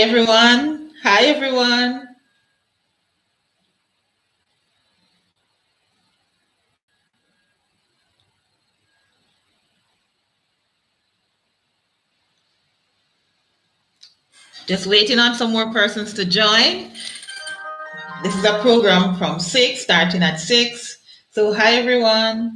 Everyone. Hi, everyone. Just waiting on some more persons to join. This is a program from 6, starting at 6. So, hi, everyone.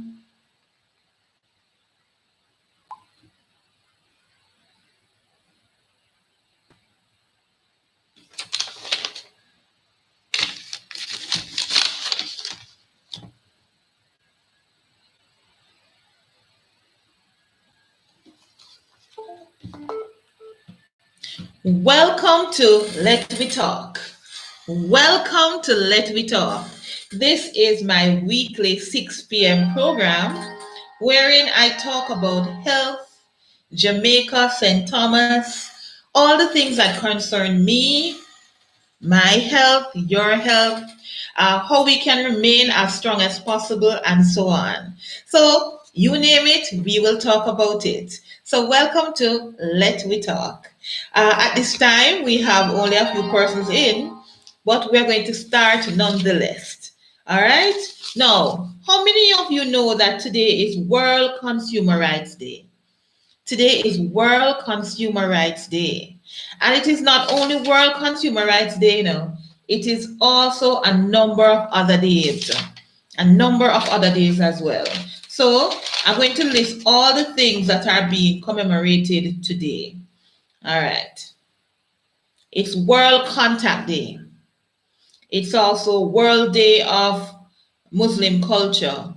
Welcome to Let Me Talk. Welcome to Let Me Talk. This is my weekly 6 p.m. program wherein I talk about health, Jamaica, St. Thomas, all the things that concern me, my health, your health, how we can remain as strong as possible, and so on. So, you name it, we will talk about it. So, welcome to Let Me Talk. At this time, we have only a few persons in, but we're going to start nonetheless. All right? Now, how many of you know that today is World Consumer Rights Day? Today is World Consumer Rights Day. And it is not only World Consumer Rights Day, it is also a number of other days. A number of other days as well. So I'm going to list all the things that are being commemorated today. All right. It's World Contact Day. It's also World Day of Muslim Culture.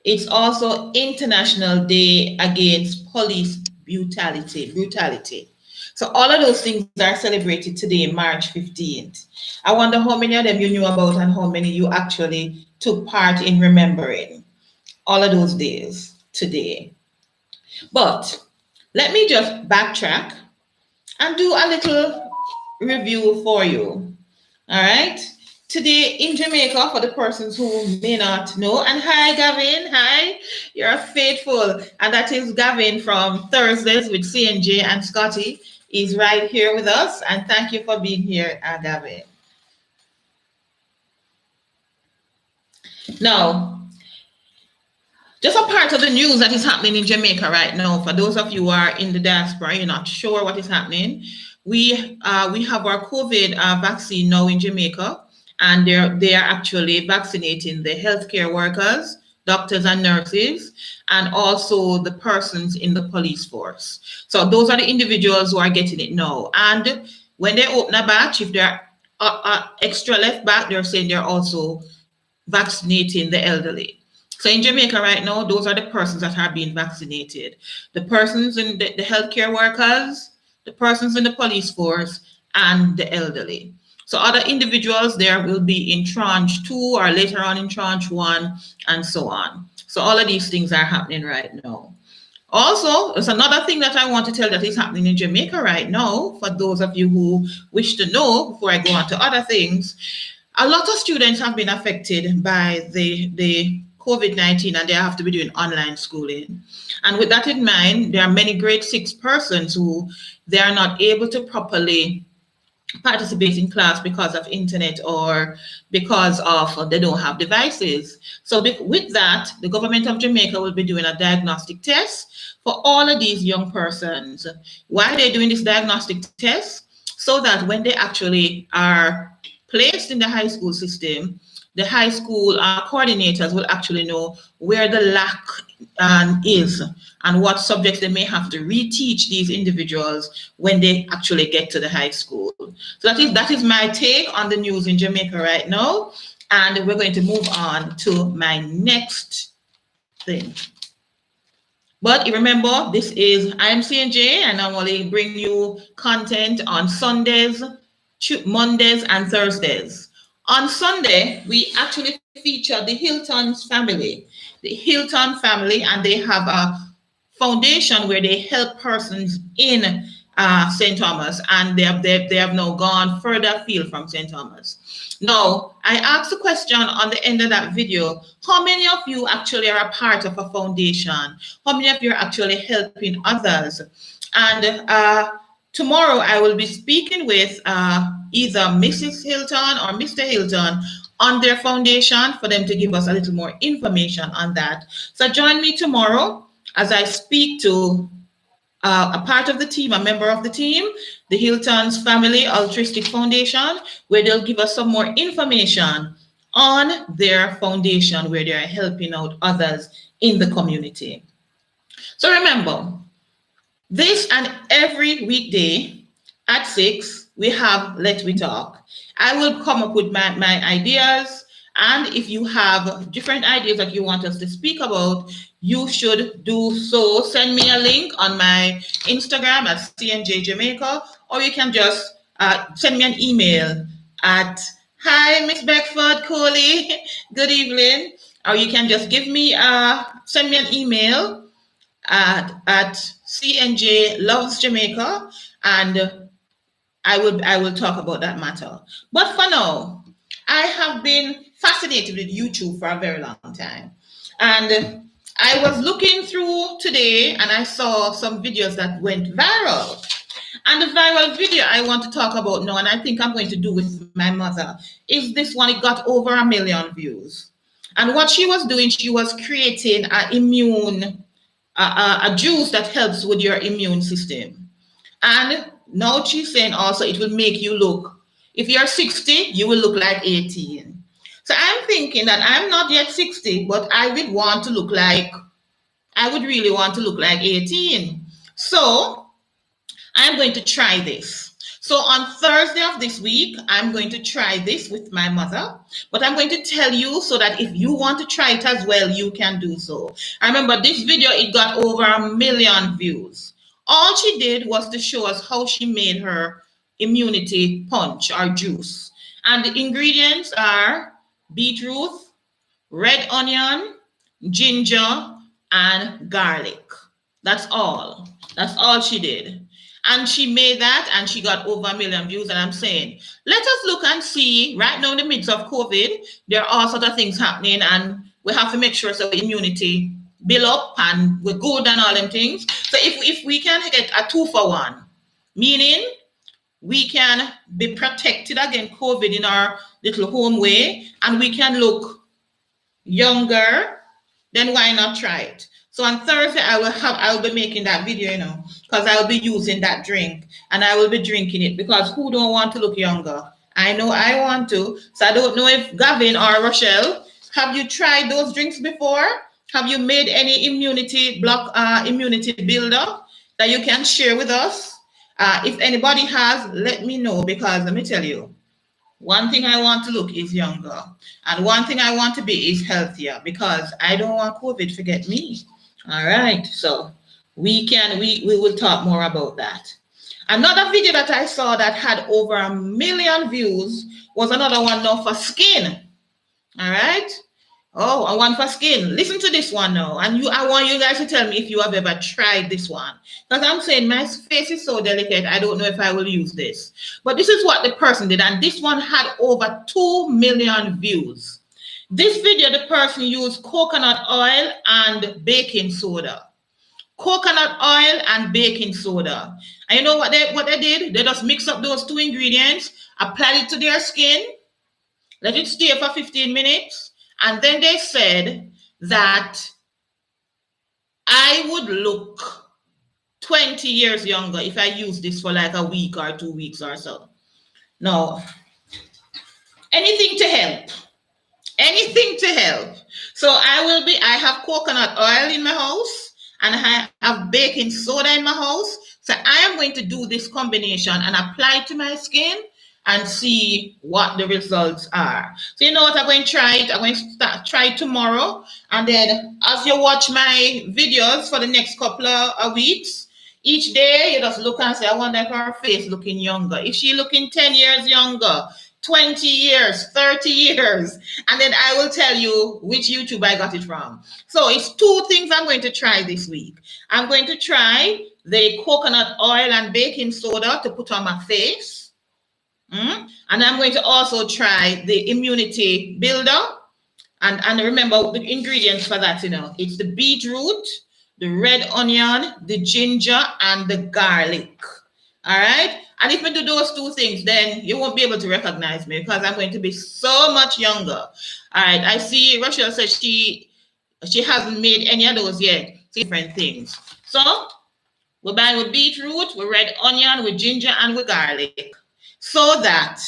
It's also International Day Against Police Brutality. So all of those things are celebrated today, March 15th. I wonder how many of them you knew about and how many you actually took part in remembering all of those days today. But let me just backtrack and do a little review for you. All right. Today in Jamaica, for the persons who may not know, and hi, Gavin. Hi, you're faithful. And that is Gavin from Thursdays with CNJ and Scotty. Is right here with us. And thank you for being here, Gavin. Now, just a part of the news that is happening in Jamaica right now. For those of you who are in the diaspora, you're not sure what is happening. We have our COVID vaccine now in Jamaica, and they are actually vaccinating the healthcare workers, doctors and nurses, and also the persons in the police force. So those are the individuals who are getting it now. And when they open a batch, if there are extra left back, they're saying they're also vaccinating the elderly. So in Jamaica right now, those are the persons that are being vaccinated. The persons in the healthcare workers, the persons in the police force, and the elderly. So other individuals there will be in tranche 2 or later on in tranche 1 and so on. So all of these things are happening right now. Also, there's another thing that I want to tell that is happening in Jamaica right now, for those of you who wish to know before I go on to other things. A lot of students have been affected by the COVID-19 and they have to be doing online schooling. And with that in mind, there are many grade 6 persons who they are not able to properly participate in class because of internet or because of they don't have devices. So with that, the government of Jamaica will be doing a diagnostic test for all of these young persons. Why are they doing this diagnostic test? So that when they actually are placed in the high school system, the high school coordinators will actually know where the lack is and what subjects they may have to reteach these individuals when they actually get to the high school. So that is my take on the news in Jamaica right now. And we're going to move on to my next thing. But remember, this is I'm CNJ, and I only bring you content on Sundays, Mondays, and Thursdays. On Sunday, we actually feature the Hilton's family, the Hilton family, and they have a foundation where they help persons in St. Thomas, and they have now gone further afield from St. Thomas. Now, I asked a question on the end of that video. How many of you actually are a part of a foundation? How many of you are actually helping others? And Tomorrow, I will be speaking with either Mrs. Hilton or Mr. Hilton on their foundation for them to give us a little more information on that. So join me tomorrow as I speak to a part of the team, a member of the team, the Hilton's Family Altruistic Foundation, where they'll give us some more information on their foundation, where they're helping out others in the community. So remember, this and every weekday at 6, we have Let We Talk. I will come up with my ideas. And if you have different ideas that you want us to speak about, you should do so. Send me a link on my Instagram at CNJ Jamaica, or you can just send me an email at hi, Miss Beckford Coley, good evening. Or you can just send me an email at CNJ Loves Jamaica, and I will talk about that matter. But for now, I have been fascinated with YouTube for a very long time. And I was looking through today and I saw some videos that went viral. And the viral video I want to talk about now, and I think I'm going to do with my mother, is this one. It got over 1 million views. And what she was doing, she was creating a juice that helps with your immune system. And now she's saying also it will make you look, if you're 60, you will look like 18. So I'm thinking that I'm not yet 60, but I would really want to look like 18. So I'm going to try this. So on Thursday of this week, I'm going to try this with my mother, but I'm going to tell you so that if you want to try it as well, you can do so. I remember this video, it got over 1 million views. All she did was to show us how she made her immunity punch or juice. And the ingredients are beetroot, red onion, ginger, and garlic. That's all. That's all she did. And she made that and she got over 1 million views. And I'm saying, let us look and see. Right now in the midst of COVID, there are all sorts of things happening, and we have to make sure so immunity build up and we're good and all them things. So if we can get a 2-for-1, meaning we can be protected against COVID in our little home way, and we can look younger, then why not try it? So on Thursday, I will be making that video, because I will be using that drink and I will be drinking it, because who don't want to look younger? I know I want to. So I don't know if Gavin or Rochelle, have you tried those drinks before? Have you made any immunity builder that you can share with us? If anybody has, let me know, because let me tell you, one thing I want to look is younger, and one thing I want to be is healthier, because I don't want COVID to get me. All right, so we will talk more about that. Another video that I saw that had over 1 million views was another one now for skin. All right. Oh, and one for skin. Listen to this one now. And I want you guys to tell me if you have ever tried this one. Because I'm saying my face is so delicate, I don't know if I will use this. But this is what the person did. And this one had over 2 million views. This video, the person used coconut oil and baking soda. Coconut oil and baking soda. And you know what they did? They just mix up those 2 ingredients, applied it to their skin, let it stay for 15 minutes. And then they said that I would look 20 years younger if I use this for like a week or 2 weeks or so. No, anything to help. Anything to help. So I have coconut oil in my house and I have baking soda in my house. So I am going to do this combination and apply it to my skin and see what the results are. So you know what, I'm going to try it. I'm going to try it tomorrow. And then as you watch my videos for the next couple of weeks, each day you just look and say, I wonder if her face looking younger. If she looking 10 years younger, 20 years, 30 years. And then I will tell you which YouTube I got it from. So it's 2 things I'm going to try this week. I'm going to try the coconut oil and baking soda to put on my face. And I'm going to also try the immunity builder. And remember the ingredients for that, it's the beetroot, the red onion, the ginger, and the garlic. All right. And if we do those two things, then you won't be able to recognize me because I'm going to be so much younger. All right. I see Rochelle said she hasn't made any of those yet. Different things. So we're buying with beetroot, with red onion, with ginger, and with garlic. So that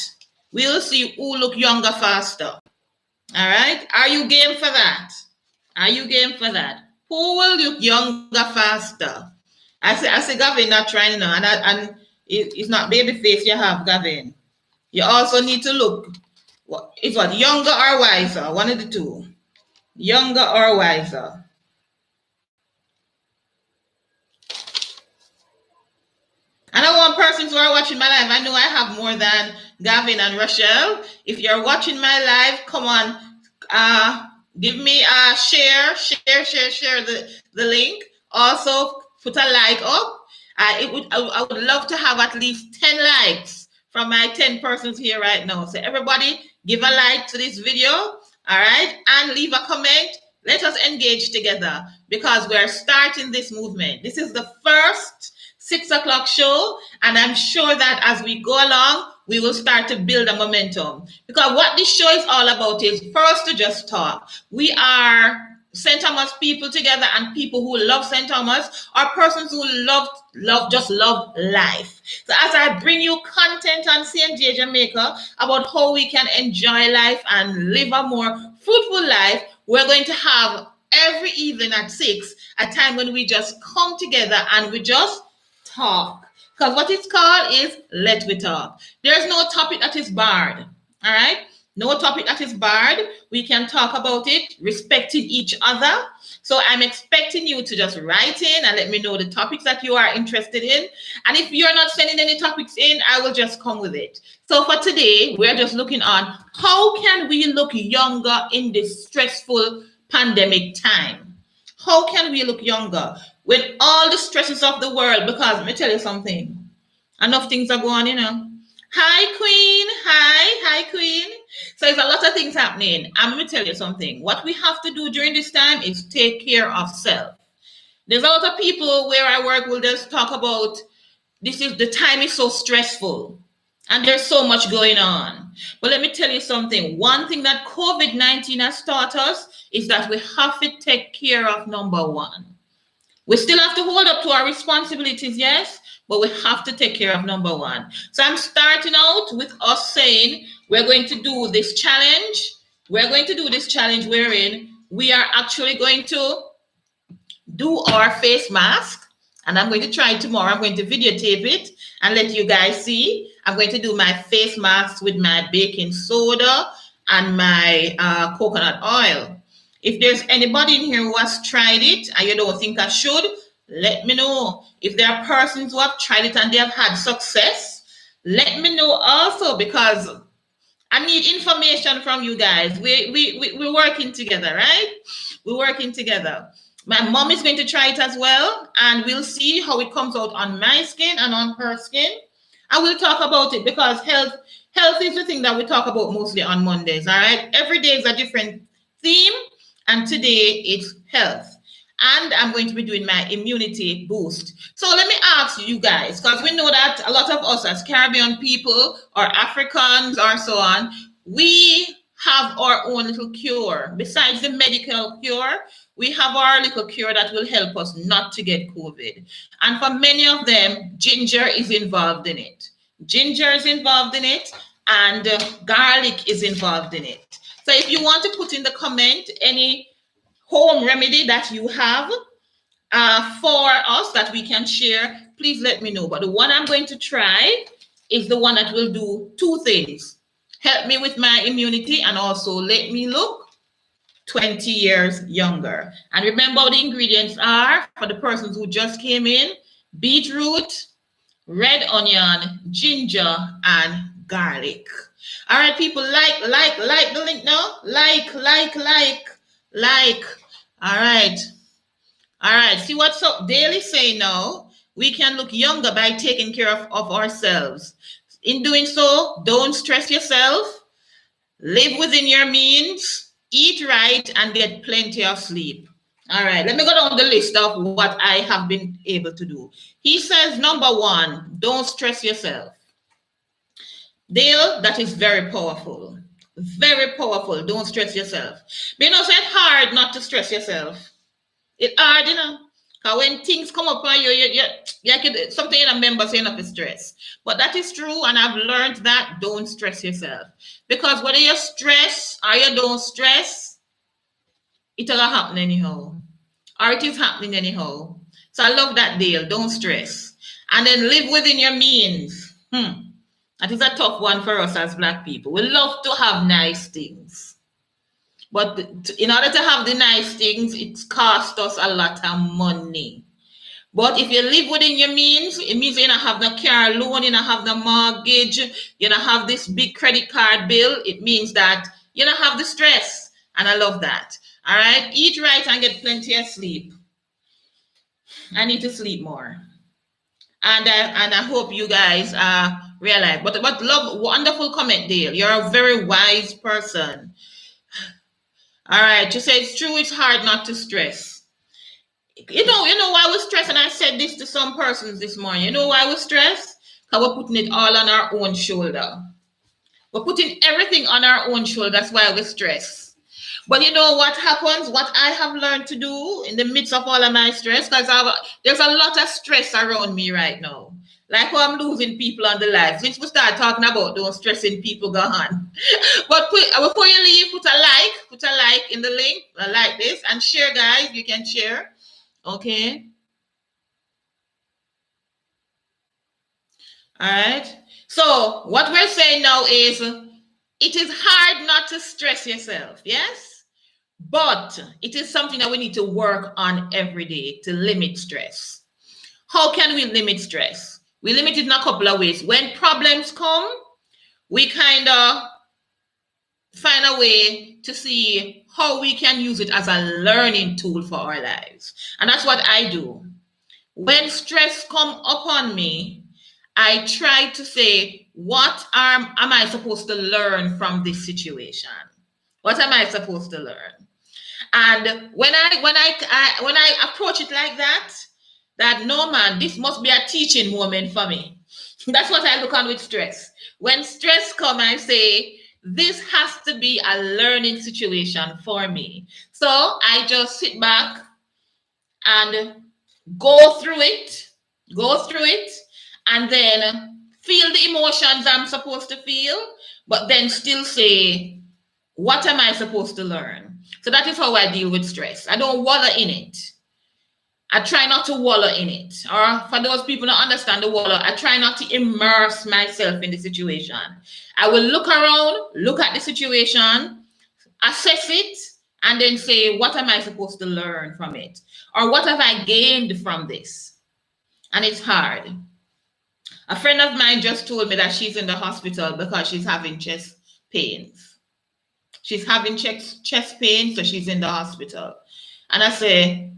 we'll see who look younger faster. All right. Are you game for that? Are you game for that? Who will look younger faster? I say Gavin not trying now, and it's not baby face you have, Gavin. You also need to look. It's what, younger or wiser? One of the two. Younger or wiser? And I want persons who are watching my live. I know I have more than Gavin and Rochelle. If you're watching my live, come on, give me a share the link. Also, put a like up. I would love to have at least 10 likes from my 10 persons here right now. So everybody, give a like to this video, all right, and leave a comment. Let us engage together because we're starting this movement. This is the first 6 o'clock show, and I'm sure that as we go along, we will start to build a momentum. Because what this show is all about is for us to just talk. We are St. Thomas people together, and people who love St. Thomas are persons who love life. So as I bring you content on CNJ Jamaica about how we can enjoy life and live a more fruitful life, we're going to have every evening at 6 a time when we just come together and we just talk. Because what it's called is Let We Talk. There's no topic that is barred. All right? No topic that is barred. We can talk about it, respecting each other. So I'm expecting you to just write in and let me know the topics that you are interested in. And if you're not sending any topics in, I will just come with it. So for today, we're just looking on how can we look younger in this stressful pandemic time? How can we look younger with all the stresses of the world? Because let me tell you something. Enough things are going on, Hi, Queen. Hi, Queen. So there's a lot of things happening. I'm going to tell you something. What we have to do during this time is take care of self. There's a lot of people where I work will just talk about the time is so stressful and there's so much going on. But let me tell you something. One thing that COVID-19 has taught us is that we have to take care of number one. We still have to hold up to our responsibilities, yes, but we have to take care of number one. So I'm starting out with us saying we're going to do this challenge. We're going to do this challenge wherein we are actually going to do our face mask. And I'm going to try it tomorrow. I'm going to videotape it and let you guys see. I'm going to do my face mask with my baking soda and my coconut oil. If there's anybody in here who has tried it and you don't think I should, let me know. If there are persons who have tried it and they have had success, let me know also, because I need information from you guys. We're working together, right? We're working together. My mom is going to try it as well, and we'll see how it comes out on my skin and on her skin. And we'll talk about it because health is the thing that we talk about mostly on Mondays, all right? Every day is a different theme. And today it's health. And I'm going to be doing my immunity boost. So let me ask you guys, because we know that a lot of us as Caribbean people or Africans or so on, we have our own little cure. Besides the medical cure, we have our little cure that will help us not to get COVID. And for many of them, ginger is involved in it. Ginger is involved in it, and garlic is involved in it. So if you want to put in the comment any home remedy that you have for us that we can share, please let me know. But the one I'm going to try is the one that will do two things. Help me with my immunity and also let me look 20 years younger. And remember what the ingredients are for the persons who just came in: beetroot, red onion, ginger, and garlic. All right, people, like the link now. Like. All right. See what's up? Daily say now. We can look younger by taking care of ourselves. In doing so, don't stress yourself. Live within your means. Eat right and get plenty of sleep. All right, let me go down the list of what I have been able to do. He says, number one, don't stress yourself. Dale, that is very powerful. Very powerful. Don't stress yourself. But you know, so it's hard not to stress yourself. It's hard, you know. Because when things come up on you could, something in a member saying of stress. But that is true, and I've learned that don't stress yourself. Because whether you stress or you don't stress, it'll happen anyhow. Or it is happening anyhow. So I love that, Dale. Don't stress. And then live within your means. That is a tough one for us as Black people. We love to have nice things. But in order to have the nice things, it costs us a lot of money. But if you live within your means, it means you don't have no car loan, you don't have no mortgage, you don't have this big credit card bill. It means that you don't have the stress. And I love that. All right? Eat right and get plenty of sleep. I need to sleep more. And I hope you guys realize. But love, wonderful comment, Dale. You're a very wise person. All right, you say it's true. It's hard not to stress. You know why we stress, and I said this to some persons this morning. You know why we stress? Because we're putting it all on our own shoulder. We're putting everything on our own shoulder. That's why we stress. But you know what happens? What I have learned to do in the midst of all of my stress, because there's a lot of stress around me right now. Like how I'm losing people on the live. Since we start talking about those stressing people, go on. But before you leave, put a like in the link, like this, and share, guys. You can share. Okay. All right. So what we're saying now is it is hard not to stress yourself. Yes. But it is something that we need to work on every day to limit stress. How can we limit stress? We limit it in a couple of ways. When problems come, we kind of find a way to see how we can use it as a learning tool for our lives. And that's what I do. When stress come upon me, I try to say, what am I supposed to learn from this situation? What am I supposed to learn? And when I approach it like that no, man, this must be a teaching moment for me. That's what I look on with stress. When stress comes, I say, this has to be a learning situation for me. So I just sit back and go through it, and then feel the emotions I'm supposed to feel, but then still say, what am I supposed to learn? So that is how I deal with stress. I don't wallow in it. I try not to wallow in it. Or for those people who understand the wallow, I try not to immerse myself in the situation. I will look around, look at the situation, assess it, and then say, what am I supposed to learn from it? Or what have I gained from this? And it's hard. A friend of mine just told me that she's in the hospital because she's having chest pains. She's having chest pain, so she's in the hospital. And I say,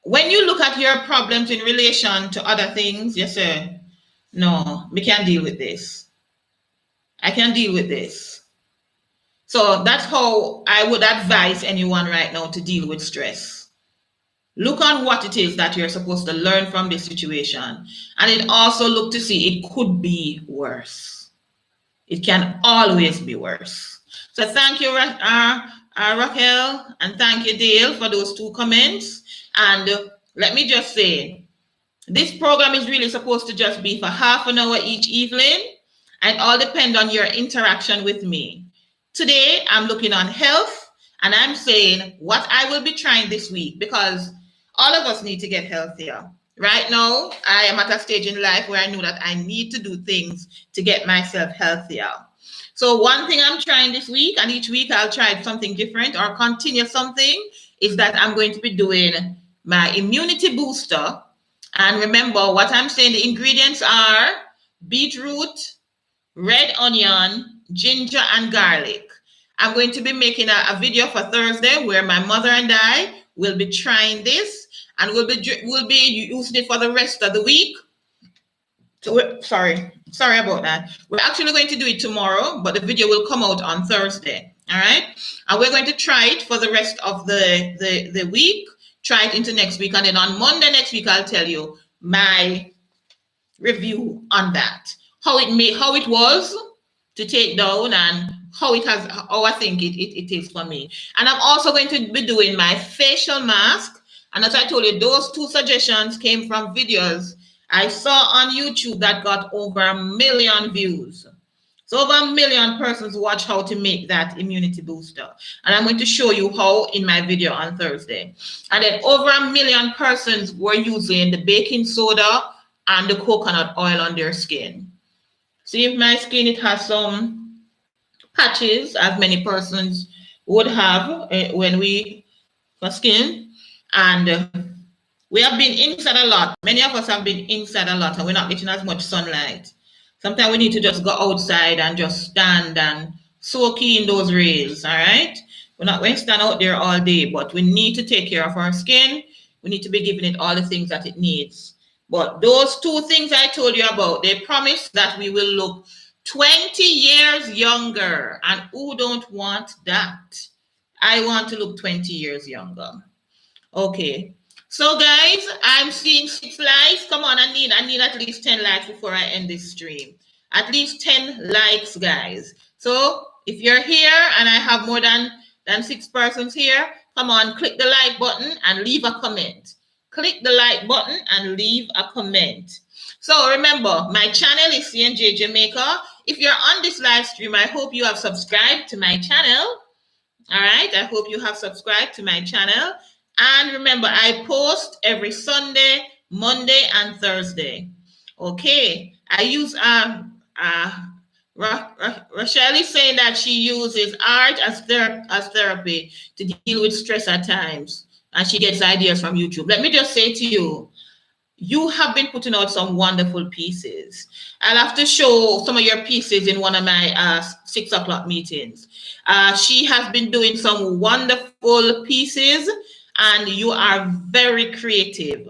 when you look at your problems in relation to other things, you say, no, we can't deal with this. I can deal with this. So that's how I would advise anyone right now to deal with stress. Look on what it is that you're supposed to learn from this situation. And it also look to see it could be worse. It can always be worse. So thank you, Raquel, and thank you, Dale, for those two comments. And let me just say, this program is really supposed to just be for half an hour each evening, and all depend on your interaction with me. Today, I'm looking on health, and I'm saying what I will be trying this week, because all of us need to get healthier. Right now, I am at a stage in life where I know that I need to do things to get myself healthier. So one thing I'm trying this week, and each week I'll try something different or continue something, is that I'm going to be doing my immunity booster. And remember what I'm saying, the ingredients are beetroot, red onion, ginger, and garlic. I'm going to be making a video for Thursday where my mother and I will be trying this, and we'll be using it for the rest of the week. So sorry about that. We're actually going to do it tomorrow, but the video will come out on Thursday. All right. And we're going to try it for the rest of the week, try it into next week. And then on Monday next week, I'll tell you my review on that. How it was to take down and how I think it is for me. And I'm also going to be doing my facial mask. And as I told you, those 2 suggestions came from videos I saw on YouTube that got over 1 million views. So over 1 million persons watch how to make that immunity booster. And I'm going to show you how in my video on Thursday. And then over 1 million persons were using the baking soda and the coconut oil on their skin. See, if my skin, it has some patches, as many persons would have when we for skin. And we have been inside a lot. Many of us have been inside a lot, and we're not getting as much sunlight. Sometimes we need to just go outside and just stand and soak in those rays, all right? We're not going to stand out there all day, but we need to take care of our skin. We need to be giving it all the things that it needs. But those 2 things I told you about, they promise that we will look 20 years younger. And who don't want that? I want to look 20 years younger. Okay. So guys, I'm seeing 6 likes. Come on, I need at least 10 likes before I end this stream. At least 10 likes, guys. So if you're here and I have more than 6 persons here, come on, click the like button and leave a comment. Click the like button and leave a comment. So remember, my channel is CNJ Jamaica. If you're on this live stream, I hope you have subscribed to my channel. All right, I hope you have subscribed to my channel. And remember, I post every Sunday, Monday, and Thursday. Okay. I use Rochelle is saying that she uses art as therapy to deal with stress at times, and she gets ideas from YouTube. Let me just say to you, you have been putting out some wonderful pieces. I'll have to show some of your pieces in one of my 6 o'clock meetings. She has been doing some wonderful pieces, and you are very creative.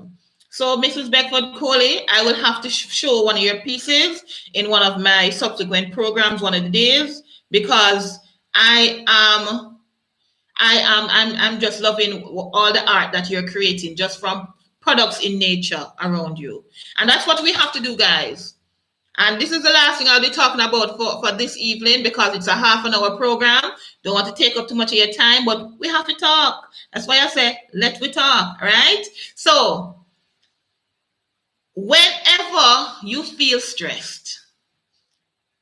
So, Mrs. Beckford Coley, I will have to show one of your pieces in one of my subsequent programs one of the days, because I'm just loving all the art that you're creating just from products in nature around you. And that's what we have to do, guys. And this is the last thing I'll be talking about for this evening, because it's a half-an-hour program. Don't want to take up too much of your time, but we have to talk. That's why I say, let we talk, right? So, whenever you feel stressed,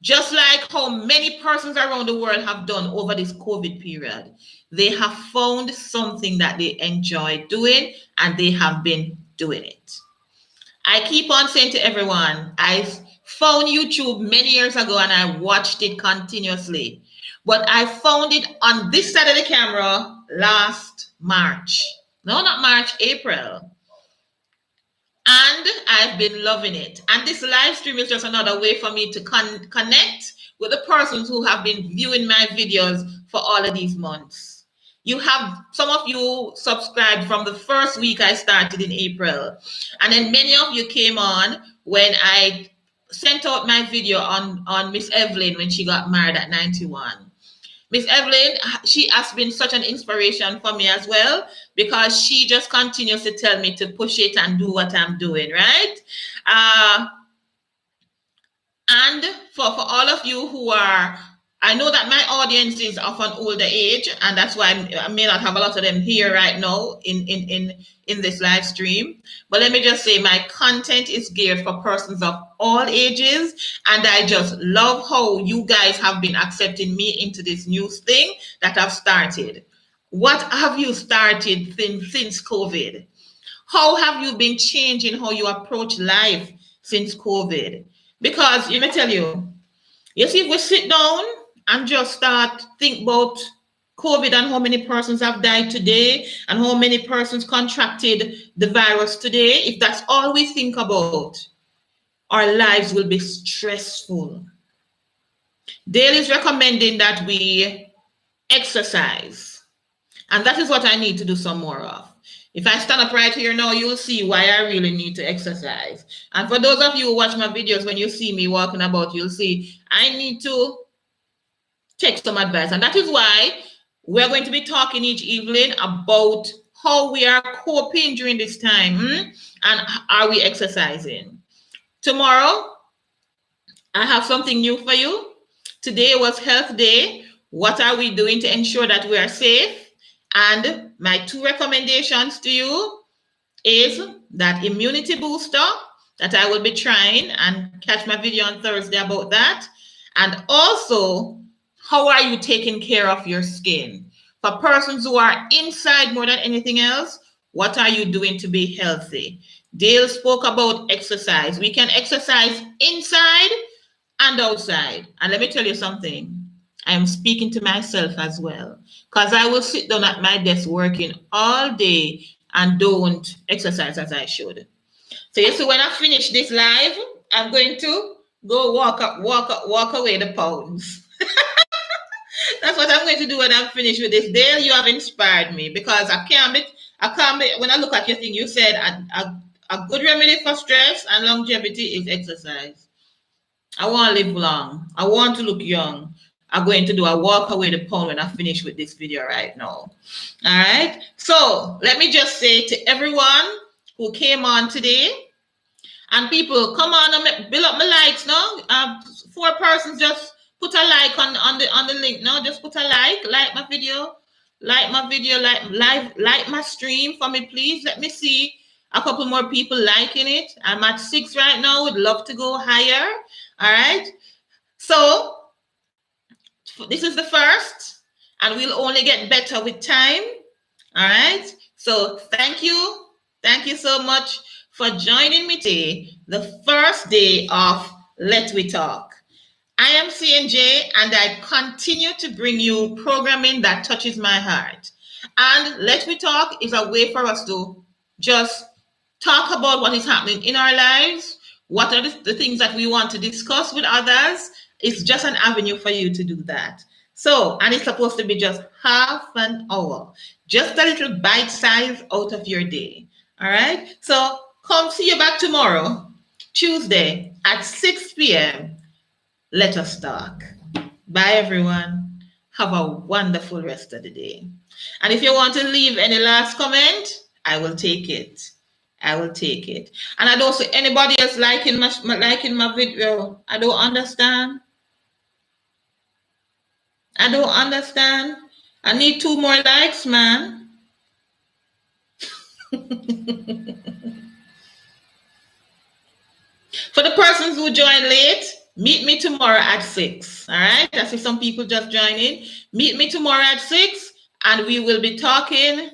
just like how many persons around the world have done over this COVID period, they have found something that they enjoy doing, and they have been doing it. I keep on saying to everyone, I found YouTube many years ago and I watched it continuously. But I found it on this side of the camera last March. No, not March, April. And I've been loving it. And this live stream is just another way for me to connect with the persons who have been viewing my videos for all of these months. You have, some of you subscribed from the first week I started in April. And then many of you came on when I sent out my video on Miss Evelyn when she got married at 91. Miss Evelyn, she has been such an inspiration for me as well, because she just continues to tell me to push it and do what I'm doing, right? And for all of you who are, I know that my audience is of an older age, and that's why I may not have a lot of them here right now in this live stream. But let me just say, my content is geared for persons of all ages, and I just love how you guys have been accepting me into this new thing that I've started. What have you started since COVID? How have you been changing how you approach life since COVID? Because let me tell you, see, if we sit down and just start think about COVID and how many persons have died today and how many persons contracted the virus today, if that's all we think about, our lives will be stressful. Dale is recommending that we exercise. And that is what I need to do some more of. If I stand up right here now, you'll see why I really need to exercise. And for those of you who watch my videos, when you see me walking about, you'll see I need to take some advice. And that is why we're going to be talking each evening about how we are coping during this time, and are we exercising. Tomorrow, I have something new for you. Today was Health Day. What are we doing to ensure that we are safe? And my 2 recommendations to you is that immunity booster that I will be trying, and catch my video on Thursday about that. And also, how are you taking care of your skin? For persons who are inside more than anything else, what are you doing to be healthy? Dale spoke about exercise. We can exercise inside and outside. And let me tell you something. I am speaking to myself as well, because I will sit down at my desk working all day and don't exercise as I should. So you see, when I finish this live, I'm going to go walk away the pounds. That's what I'm going to do when I'm finished with this. Dale, you have inspired me, because I can't be, when I look at your thing, you said a good remedy for stress and longevity is exercise. I want to live long. I want to look young. I'm going to do a walk away the pound when I finish with this video right now. All right. So let me just say to everyone who came on today, and people, come on and build up my likes now. 4 persons, just put a like on the link. No, just put a like my video, like my stream for me, please. Let me see a couple more people liking it. I'm at 6 right now. Would love to go higher. All right. So this is the first, and we'll only get better with time. All right. So thank you. Thank you so much for joining me today, the first day of Let We Talk. I am CNJ, and I continue to bring you programming that touches my heart. And Let Me Talk is a way for us to just talk about what is happening in our lives, what are the things that we want to discuss with others. It's just an avenue for you to do that. So, and it's supposed to be just half an hour, just a little bite size out of your day. All right. So come see you back tomorrow, Tuesday at 6 p.m. Let us talk. Bye, everyone. Have a wonderful rest of the day. And if you want to leave any last comment, I will take it. I will take it. And I don't see anybody else liking my video. I don't understand. I don't understand. I need 2 more likes, man. For the persons who join late, meet me tomorrow at 6. All right. I see some people just joining. Meet me tomorrow at 6, and we will be talking.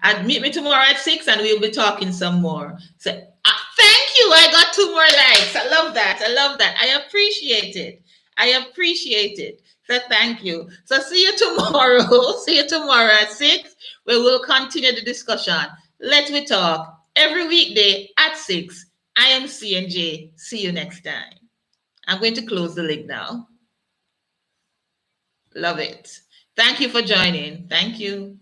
And meet me tomorrow at 6, and we'll be talking some more. So thank you. I got 2 more likes. I love that. I love that. I appreciate it. I appreciate it. So thank you. So see you tomorrow. See you tomorrow at 6, where we'll continue the discussion. Let Me Talk every weekday at 6. I am CNJ. See you next time. I'm going to close the link now. Love it. Thank you for joining. Thank you.